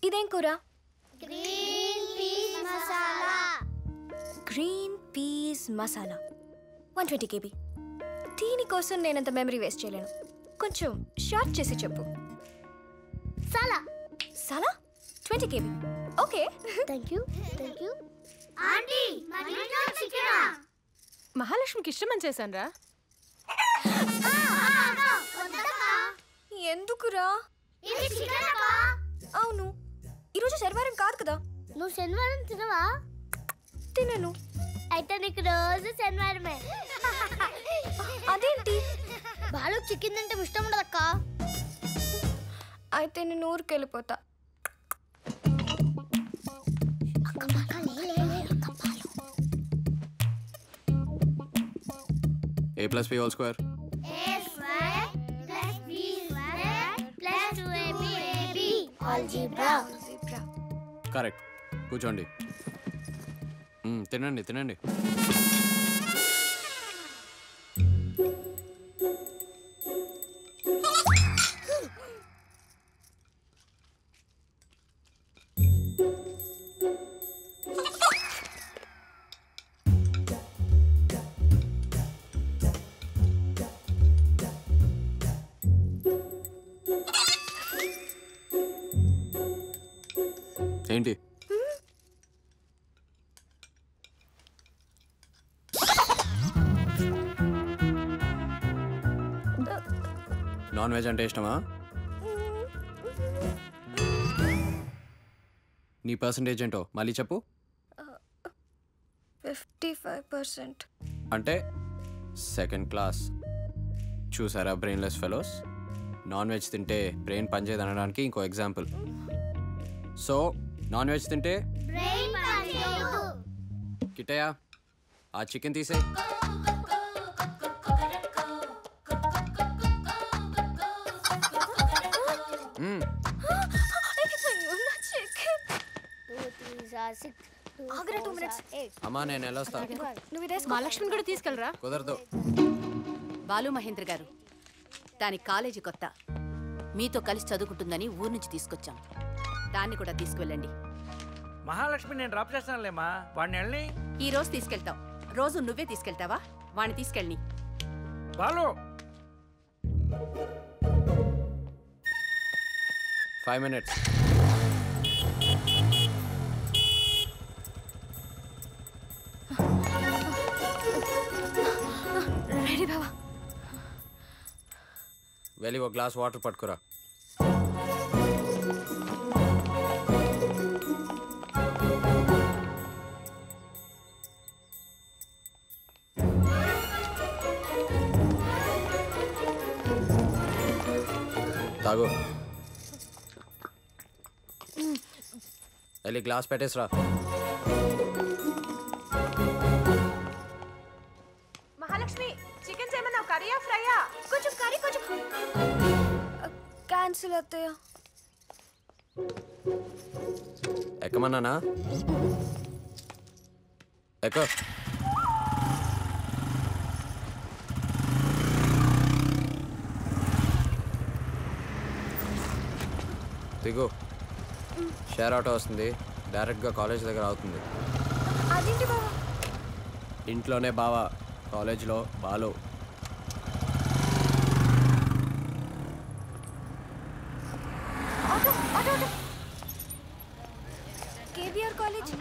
ఇదేం కూర? Green peas masala. Green peas masala 120 kb. దీనికోసం నేనంత మెమరీ వేస్ట్ చేయలేను. కొంచెం షార్ట్ చేసి చెప్పు. సాలా. సాలా 20 kb. Okay. Thank you. Aunty మన ఇంట్లో చికెన్. మహాలక్ష్మికి ఇష్టమని చేశానురా. ఎందుకురా? ఇది చికెన్ అక్క. అవును, ఈరోజు శనివారం కాదు కదా. నువ్వు శనివారం తినవా? తినను. అయితే నీకు రోజు శనివారమే. అదేంటి? బాలు చికెన్ తింటే ఇష్టం ఉండదు అక్క. అయితే నేను ఊరికి వెళ్ళిపోతా. A plus B whole square. A square plus B square plus 2AB. Algebra. Correct. కూర్చోండి. తినండి. ఏంటి? నాన్ వెజ్ అంటే ఇష్టమా? నీ పర్సంటేజ్ ఏంటో మళ్ళీ చెప్పు. 55%. అంటే సెకండ్ క్లాస్. చూసారా బ్రెయిన్లెస్ ఫెలోస్? నాన్ వెజ్ తింటే బ్రెయిన్ పనిచేయదు అనడానికి ఇంకో ఎగ్జాంపుల్. సో నాన్ వెజ్ తింటే బ్రెయిన్ పనిచేయదు. కిట్టయ్య, ఆ చికెన్ తీసే. అమ్మా నేను వెళ్ళొస్తా. మహాలక్ష్మిని కూడా తీసుకెళ్ళరా. కుదరదు. బాలు మహేంద్ర గారు, దాని కాలేజీ కొత్త, మీతో కలిసి చదువుకుంటుందని ఊరు నుంచి తీసుకొచ్చాం. దాన్ని కూడా తీసుకువెళ్ళండి. మహాలక్ష్మి నేను డ్రాప్ చేస్తానులేమ్మా. వాడిని వెళ్ళి ఈ రోజు తీసుకెళ్తాం. రోజు నువ్వే తీసుకెళ్తావా? వాడిని తీసుకెళ్ళి. బాలు 5 minutes. రెడీ బావా. వెళ్ళి ఒక గ్లాస్ వాటర్ పట్టుకురా. తాగు. వెళ్ళి గ్లాస్ పెట్టేసిరా. మహాలక్ష్మి, చికెన్ చేయమన్నావు, కర్రీయా ఫ్రైయా? కొంచెం కర్రీ, కొంచెం క్యాన్సిల్ అత్తయ్య. ఎక్కమన్నానా? ఎక్క. దిగు. షేర్ ఆటో వస్తుంది, డైరెక్ట్గా కాలేజ్ దగ్గర అవుతుంది. అదేంటి బావా? ఇంట్లోనే బావా, కాలేజ్లో బాలు. KBR college.